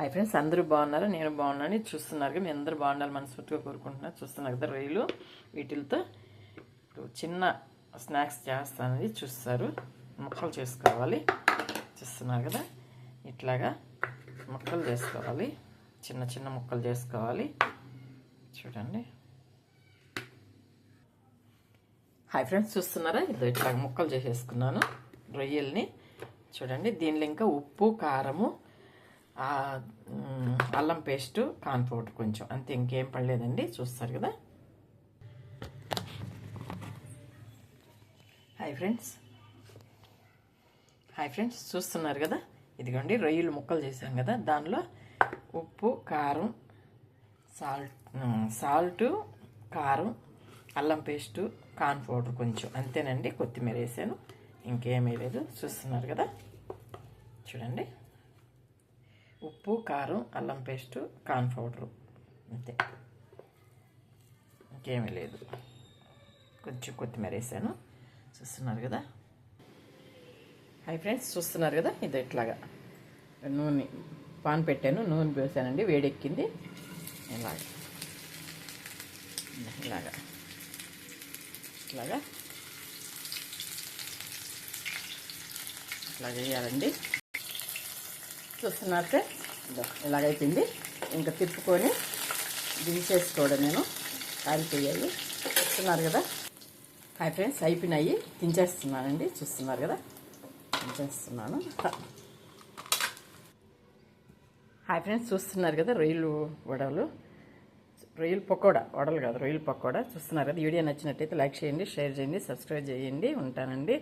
Hi friends, అందరూ బాగున్నారా? నేను బాగున్నాను. చూస్తున్నారు కదా, మీ అందరూ బాగుండాలి మనస్ఫూర్తిగా కోరుకుంటున్నారు. చూస్తున్నారు కదా రొయ్యలు, వీటితో చిన్న స్నాక్స్ చేస్తానని చూస్తారు. ముక్కలు చేసుకోవాలి. చూస్తున్నారు కదా, ఇట్లాగా ముక్కలు చేసుకోవాలి. చిన్న చిన్న ముక్కలు చేసుకోవాలి. చూడండి. హాయ్ ఫ్రెండ్స్, చూస్తున్నారా? ఇట్లా ముక్కలు చేసేసుకున్నాను రొయ్యల్ని. చూడండి, దీనిలో ఇంకా ఉప్పు, కారము, అల్లం పేస్టు, కార్న్ పౌడర్ కొంచెం, అంతే, ఇంకేం పడలేదండి. చూస్తారు కదా. హాయ్ ఫ్రెండ్స్, చూస్తున్నారు కదా. ఇదిగోండి రొయ్యలు ముక్కలు చేసాం కదా, దానిలో ఉప్పు, కారం, సాల్ట్, కారం, అల్లం పేస్టు, కార్న్ పౌడర్ కొంచెం, అంతేనండి. కొత్తిమీర వేసాను, ఇంకేమీ లేదు. చూస్తున్నారు కదా. చూడండి, ఉప్పు, కారం, అల్లం పేస్టు, కార్న్ పౌడరు, అంతే, ఇంకేమీ లేదు. కొంచెం కొత్తిమీర వేసాను. చూస్తున్నారు కదా. హాయ్ ఫ్రెండ్స్, చూస్తున్నారు కదా. ఇది ఇట్లాగా నూనె పాన్ పెట్టాను, నూనె వేసానండి, వేడెక్కింది. ఇలాగా ఇలాగా ఇట్లాగా ఇట్లా వేయాలండి. చూస్తున్నారు ఫ్రెండ్స్, ఇలాగైపోయింది. ఇంకా తిప్పుకొని దించేసుకోవడం, నేను కాలిపోయాయి. చూస్తున్నారు కదా. హాయ్ ఫ్రెండ్స్, అయిపోయినాయి, దించేస్తున్నానండి. చూస్తున్నారు కదా, దించేస్తున్నాను. హాయ్ ఫ్రెండ్స్, చూస్తున్నారు కదా, రొయ్యలు వడలు, రొయ్యలు పకోడా, వడలు కాదు, రొయ్యలు పకోడా. చూస్తున్నారు కదా. వీడియో నచ్చినట్టయితే లైక్ చేయండి, షేర్ చేయండి, సబ్స్క్రైబ్ చేయండి. ఉంటానండి.